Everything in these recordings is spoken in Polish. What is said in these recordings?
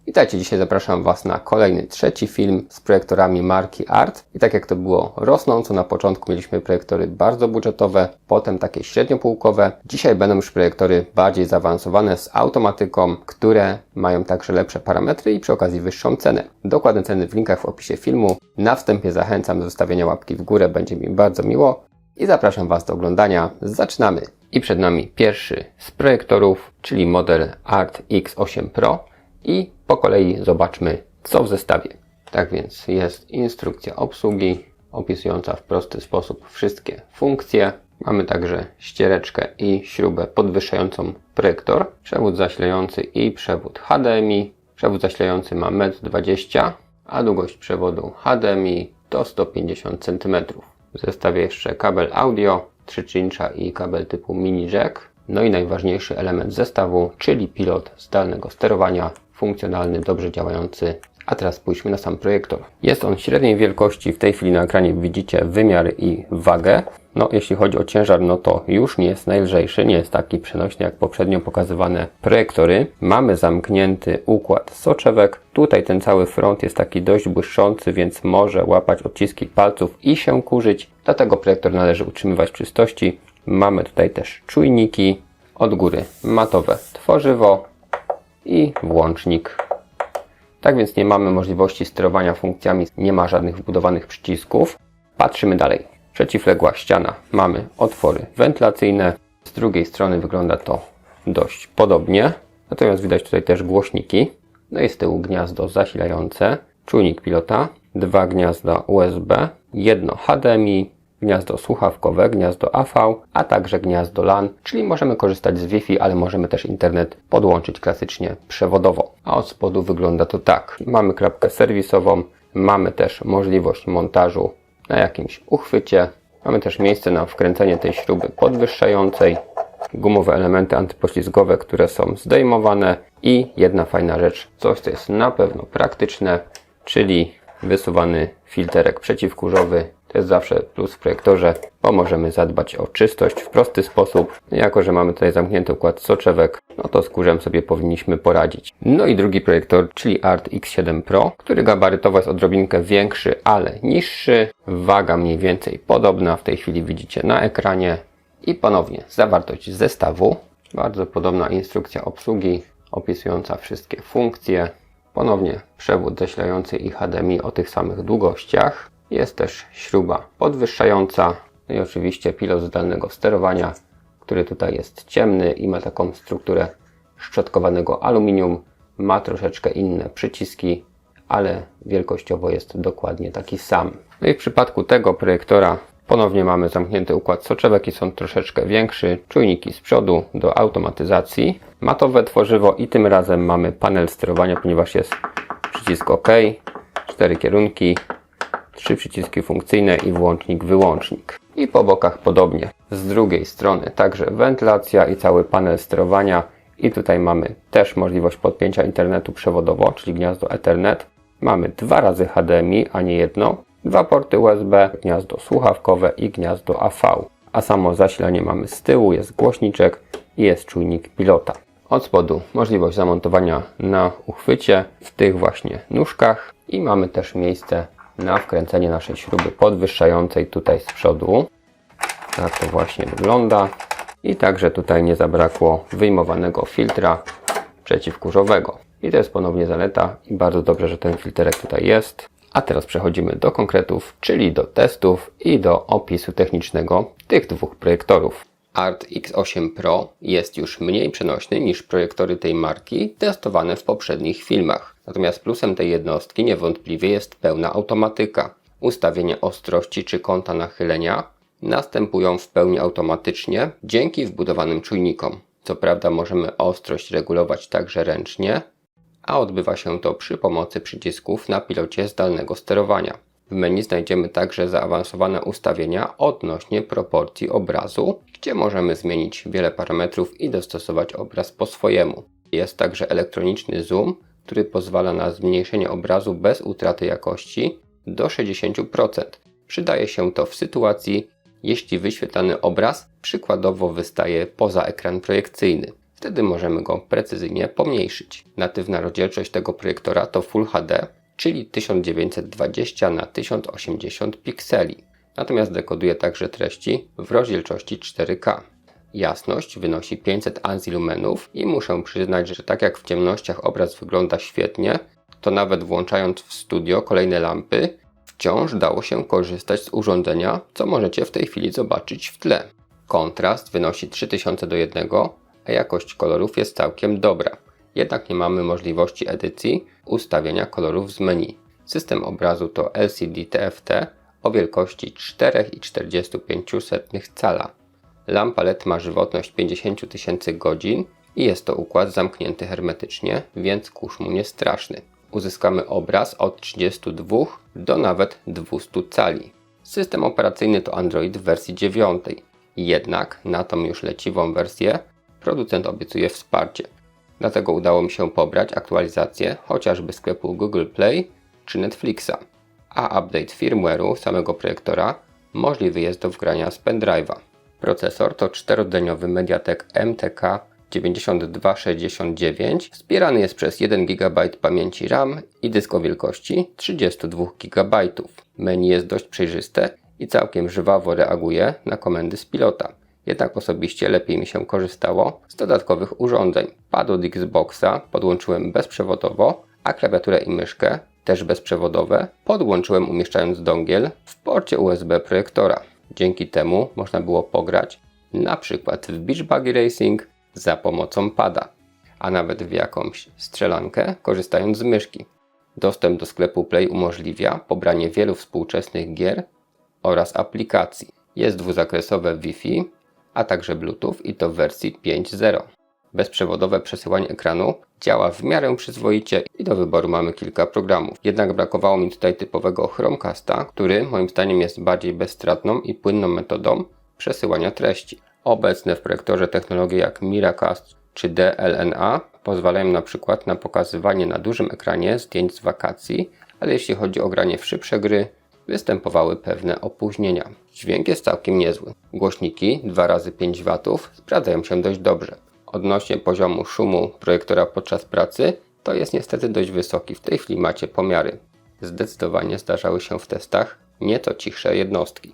Witajcie, dzisiaj zapraszam Was na kolejny, trzeci film z projektorami marki ART. I tak jak to było rosnąco, na początku mieliśmy projektory bardzo budżetowe, potem takie średniopółkowe. Dzisiaj będą już projektory bardziej zaawansowane z automatyką, które mają także lepsze parametry i przy okazji wyższą cenę. Dokładne ceny w linkach w opisie filmu. Na wstępie zachęcam do zostawienia łapki w górę, będzie mi bardzo miło. I zapraszam Was do oglądania. Zaczynamy! I przed nami pierwszy z projektorów, czyli model ART X8 Pro. I po kolei zobaczmy, co w zestawie. Tak więc jest instrukcja obsługi opisująca w prosty sposób wszystkie funkcje. Mamy także ściereczkę i śrubę podwyższającą projektor, przewód zasilający i przewód HDMI. Przewód zasilający ma 1,20 m, a długość przewodu HDMI to 150 cm. W zestawie jeszcze kabel audio 3,5 i kabel typu mini jack. No i najważniejszy element zestawu, czyli pilot zdalnego sterowania, funkcjonalny, dobrze działający. A teraz spójrzmy na sam projektor. Jest on średniej wielkości, w tej chwili na ekranie widzicie wymiar i wagę. No jeśli chodzi o ciężar, no to już nie jest najlżejszy, nie jest taki przenośny jak poprzednio pokazywane projektory. Mamy zamknięty układ soczewek. Tutaj ten cały front jest taki dość błyszczący, więc może łapać odciski palców i się kurzyć. Dlatego projektor należy utrzymywać w czystości. Mamy tutaj też czujniki, od góry matowe tworzywo i włącznik. Tak więc nie mamy możliwości sterowania funkcjami, nie ma żadnych wbudowanych przycisków. Patrzymy dalej. Przeciwległa ściana, mamy otwory wentylacyjne. Z drugiej strony wygląda to dość podobnie. Natomiast widać tutaj też głośniki. No i z tyłu gniazdo zasilające, czujnik pilota, dwa gniazda USB, jedno HDMI, gniazdo słuchawkowe, gniazdo AV, a także gniazdo LAN, czyli możemy korzystać z Wi-Fi, ale możemy też internet podłączyć klasycznie przewodowo. A od spodu wygląda to tak. Mamy klapkę serwisową, mamy też możliwość montażu na jakimś uchwycie, mamy też miejsce na wkręcenie tej śruby podwyższającej, gumowe elementy antypoślizgowe, które są zdejmowane i jedna fajna rzecz, coś co jest na pewno praktyczne, czyli wysuwany filterek przeciwkurzowy. To jest zawsze plus w projektorze, bo możemy zadbać o czystość w prosty sposób. Jako że mamy tutaj zamknięty układ soczewek, no to z kurzem sobie powinniśmy poradzić. No i drugi projektor, czyli ART X7 Pro, który gabarytowo jest odrobinkę większy, ale niższy. Waga mniej więcej podobna, w tej chwili widzicie na ekranie. I ponownie zawartość zestawu. Bardzo podobna instrukcja obsługi opisująca wszystkie funkcje. Ponownie przewód zasilający i HDMI o tych samych długościach. Jest też śruba podwyższająca, no i oczywiście pilot zdalnego sterowania, który tutaj jest ciemny i ma taką strukturę szczotkowanego aluminium. Ma troszeczkę inne przyciski, ale wielkościowo jest dokładnie taki sam. No i w przypadku tego projektora ponownie mamy zamknięty układ soczewek i są troszeczkę większy. Czujniki z przodu do automatyzacji. Matowe tworzywo i tym razem mamy panel sterowania, ponieważ jest przycisk OK, 4 kierunki, 3 przyciski funkcyjne i włącznik-wyłącznik. I po bokach podobnie. Z drugiej strony także wentylacja i cały panel sterowania. I tutaj mamy też możliwość podpięcia internetu przewodowo, czyli gniazdo Ethernet. Mamy 2 razy HDMI, a nie jedno. 2 porty USB, gniazdo słuchawkowe i gniazdo AV. A samo zasilanie mamy z tyłu, jest głośniczek i jest czujnik pilota. Od spodu możliwość zamontowania na uchwycie w tych właśnie nóżkach. I mamy też miejsce na wkręcenie naszej śruby podwyższającej tutaj z przodu. Tak to właśnie wygląda. I także tutaj nie zabrakło wyjmowanego filtra przeciwkurzowego. I to jest ponownie zaleta i bardzo dobrze, że ten filterek tutaj jest. A teraz przechodzimy do konkretów, czyli do testów i do opisu technicznego tych dwóch projektorów. ART X8 Pro jest już mniej przenośny niż projektory tej marki testowane w poprzednich filmach. Natomiast plusem tej jednostki niewątpliwie jest pełna automatyka. Ustawienie ostrości czy kąta nachylenia następują w pełni automatycznie dzięki wbudowanym czujnikom. Co prawda możemy ostrość regulować także ręcznie, a odbywa się to przy pomocy przycisków na pilocie zdalnego sterowania. W menu znajdziemy także zaawansowane ustawienia odnośnie proporcji obrazu, gdzie możemy zmienić wiele parametrów i dostosować obraz po swojemu. Jest także elektroniczny zoom, który pozwala na zmniejszenie obrazu bez utraty jakości do 60%. Przydaje się to w sytuacji, jeśli wyświetlany obraz przykładowo wystaje poza ekran projekcyjny. Wtedy możemy go precyzyjnie pomniejszyć. Natywna rozdzielczość tego projektora to Full HD, czyli 1920 na 1080 pikseli. Natomiast dekoduje także treści w rozdzielczości 4K. Jasność wynosi 500 ANSI-lumenów i muszę przyznać, że tak jak w ciemnościach obraz wygląda świetnie, to nawet włączając w studio kolejne lampy, wciąż dało się korzystać z urządzenia, co możecie w tej chwili zobaczyć w tle. Kontrast wynosi 3000:1, a jakość kolorów jest całkiem dobra. Jednak nie mamy możliwości edycji ustawienia kolorów z menu. System obrazu to LCD TFT o wielkości 4,45 cala. Lampa LED ma żywotność 50 000 godzin i jest to układ zamknięty hermetycznie, więc kurz mu nie straszny. Uzyskamy obraz od 32 do nawet 200 cali. System operacyjny to Android w wersji 9. Jednak na tą już leciwą wersję producent obiecuje wsparcie. Dlatego udało mi się pobrać aktualizację chociażby sklepu Google Play czy Netflixa. A update firmware'u samego projektora możliwy jest do wgrania z pendrive'a. Procesor to 4-rdzeniowy Mediatek MTK 9269. Wspierany jest przez 1 GB pamięci RAM i dysk o wielkości 32 GB. Menu jest dość przejrzyste i całkiem żwawo reaguje na komendy z pilota. Jednak osobiście lepiej mi się korzystało z dodatkowych urządzeń. Pad od Xboxa podłączyłem bezprzewodowo, a klawiaturę i myszkę, też bezprzewodowe, podłączyłem umieszczając dongiel w porcie USB projektora. Dzięki temu można było pograć na przykład w Beach Buggy Racing za pomocą pada, a nawet w jakąś strzelankę korzystając z myszki. Dostęp do sklepu Play umożliwia pobranie wielu współczesnych gier oraz aplikacji. Jest dwuzakresowe Wi-Fi, a także Bluetooth i to w wersji 5.0. Bezprzewodowe przesyłanie ekranu działa w miarę przyzwoicie i do wyboru mamy kilka programów. Jednak brakowało mi tutaj typowego Chromecasta, który moim zdaniem jest bardziej bezstratną i płynną metodą przesyłania treści. Obecne w projektorze technologie jak Miracast czy DLNA pozwalają na przykład na pokazywanie na dużym ekranie zdjęć z wakacji, ale jeśli chodzi o granie w szybsze gry, występowały pewne opóźnienia. Dźwięk jest całkiem niezły. Głośniki 2x5W sprawdzają się dość dobrze. Odnośnie poziomu szumu projektora podczas pracy, to jest niestety dość wysoki. W tej chwili macie pomiary. Zdecydowanie zdarzały się w testach nieco cichsze jednostki.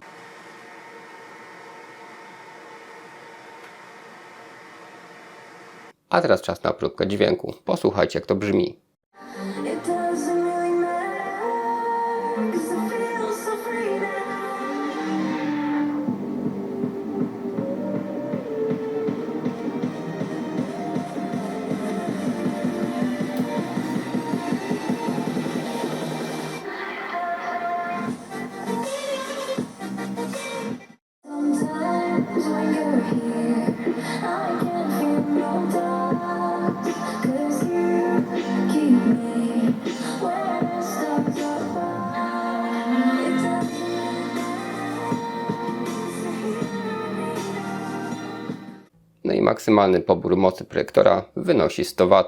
A teraz czas na próbkę dźwięku. Posłuchajcie, jak to brzmi. No i maksymalny pobór mocy projektora wynosi 100 W.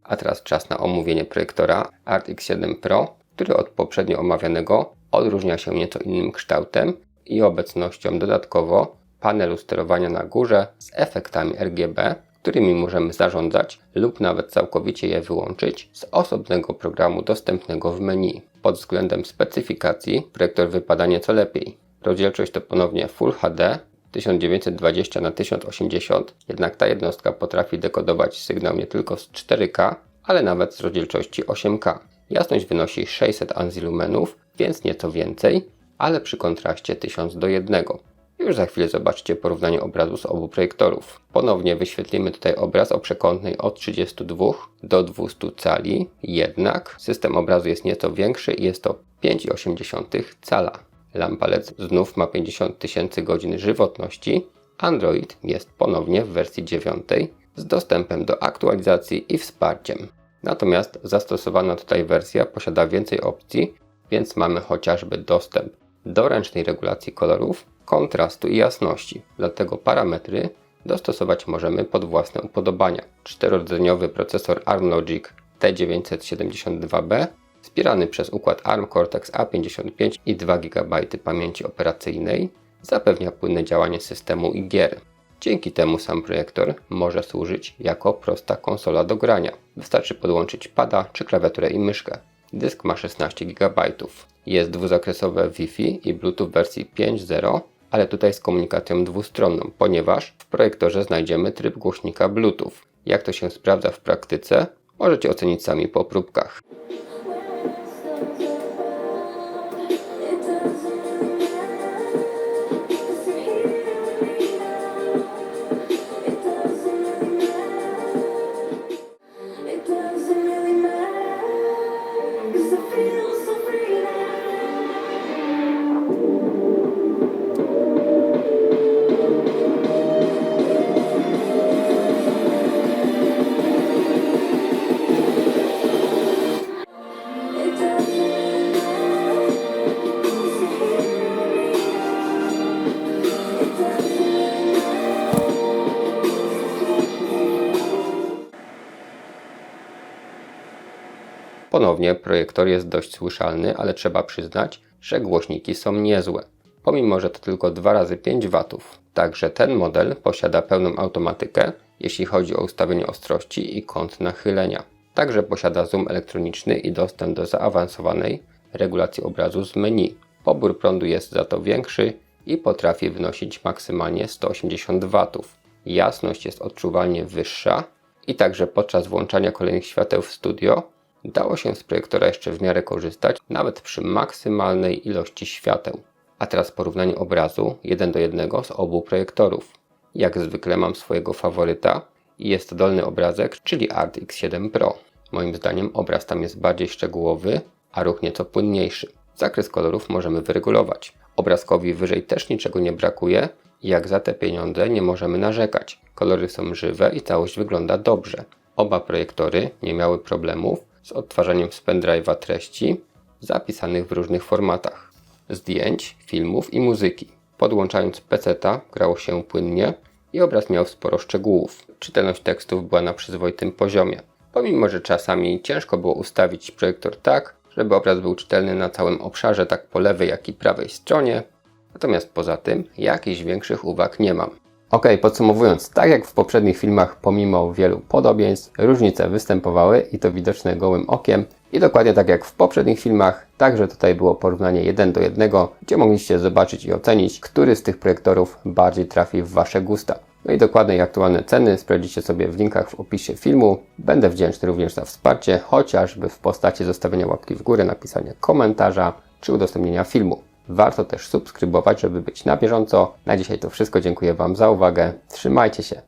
A teraz czas na omówienie projektora RTX 7 Pro, który od poprzednio omawianego odróżnia się nieco innym kształtem i obecnością dodatkowo panelu sterowania na górze z efektami RGB, którymi możemy zarządzać lub nawet całkowicie je wyłączyć z osobnego programu dostępnego w menu. Pod względem specyfikacji projektor wypada nieco lepiej. Rozdzielczość to ponownie Full HD 1920 na 1080, jednak ta jednostka potrafi dekodować sygnał nie tylko z 4K, ale nawet z rozdzielczości 8K. Jasność wynosi 600 ANSI-lumenów, więc nieco więcej, ale przy kontraście 1000:1. Już za chwilę zobaczycie porównanie obrazu z obu projektorów. Ponownie wyświetlimy tutaj obraz o przekątnej od 32 do 200 cali, jednak system obrazu jest nieco większy i jest to 5,8 cala. Lampa LED znów ma 50 000 godzin żywotności. Android jest ponownie w wersji 9 z dostępem do aktualizacji i wsparciem. Natomiast zastosowana tutaj wersja posiada więcej opcji, więc mamy chociażby dostęp do ręcznej regulacji kolorów, kontrastu i jasności. Dlatego parametry dostosować możemy pod własne upodobania. 4-rdzeniowy procesor ARM Logic T972B Wspierany przez układ ARM Cortex A55 i 2 GB pamięci operacyjnej, zapewnia płynne działanie systemu i gier. Dzięki temu sam projektor może służyć jako prosta konsola do grania. Wystarczy podłączyć pada czy klawiaturę i myszkę. Dysk ma 16 GB. Jest dwuzakresowe Wi-Fi i Bluetooth wersji 5.0, ale tutaj z komunikacją dwustronną, ponieważ w projektorze znajdziemy tryb głośnika Bluetooth. Jak to się sprawdza w praktyce, możecie ocenić sami po próbkach. Ponownie projektor jest dość słyszalny, ale trzeba przyznać, że głośniki są niezłe. Pomimo, że to tylko 2x5 W. Także ten model posiada pełną automatykę, jeśli chodzi o ustawienie ostrości i kąt nachylenia. Także posiada zoom elektroniczny i dostęp do zaawansowanej regulacji obrazu z menu. Pobór prądu jest za to większy i potrafi wynosić maksymalnie 180 W. Jasność jest odczuwalnie wyższa i także podczas włączania kolejnych świateł w studio dało się z projektora jeszcze w miarę korzystać, nawet przy maksymalnej ilości świateł. A teraz porównanie obrazu 1:1 z obu projektorów. Jak zwykle mam swojego faworyta i jest to dolny obrazek, czyli Art X7 Pro. Moim zdaniem obraz tam jest bardziej szczegółowy, a ruch nieco płynniejszy. Zakres kolorów możemy wyregulować. Obrazkowi wyżej też niczego nie brakuje i jak za te pieniądze nie możemy narzekać. Kolory są żywe i całość wygląda dobrze. Oba projektory nie miały problemów z odtwarzaniem z pendrive'a treści zapisanych w różnych formatach, zdjęć, filmów i muzyki. Podłączając peceta grało się płynnie i obraz miał sporo szczegółów. Czytelność tekstów była na przyzwoitym poziomie. Pomimo, że czasami ciężko było ustawić projektor tak, żeby obraz był czytelny na całym obszarze, tak po lewej jak i prawej stronie, natomiast poza tym jakichś większych uwag nie mam. Ok, podsumowując, tak jak w poprzednich filmach, pomimo wielu podobieństw, różnice występowały i to widoczne gołym okiem. I dokładnie tak jak w poprzednich filmach, także tutaj było porównanie 1:1, gdzie mogliście zobaczyć i ocenić, który z tych projektorów bardziej trafi w Wasze gusta. No i dokładne i aktualne ceny sprawdzicie sobie w linkach w opisie filmu. Będę wdzięczny również za wsparcie, chociażby w postaci zostawienia łapki w górę, napisania komentarza czy udostępnienia filmu. Warto też subskrybować, żeby być na bieżąco. Na dzisiaj to wszystko. Dziękuję Wam za uwagę. Trzymajcie się.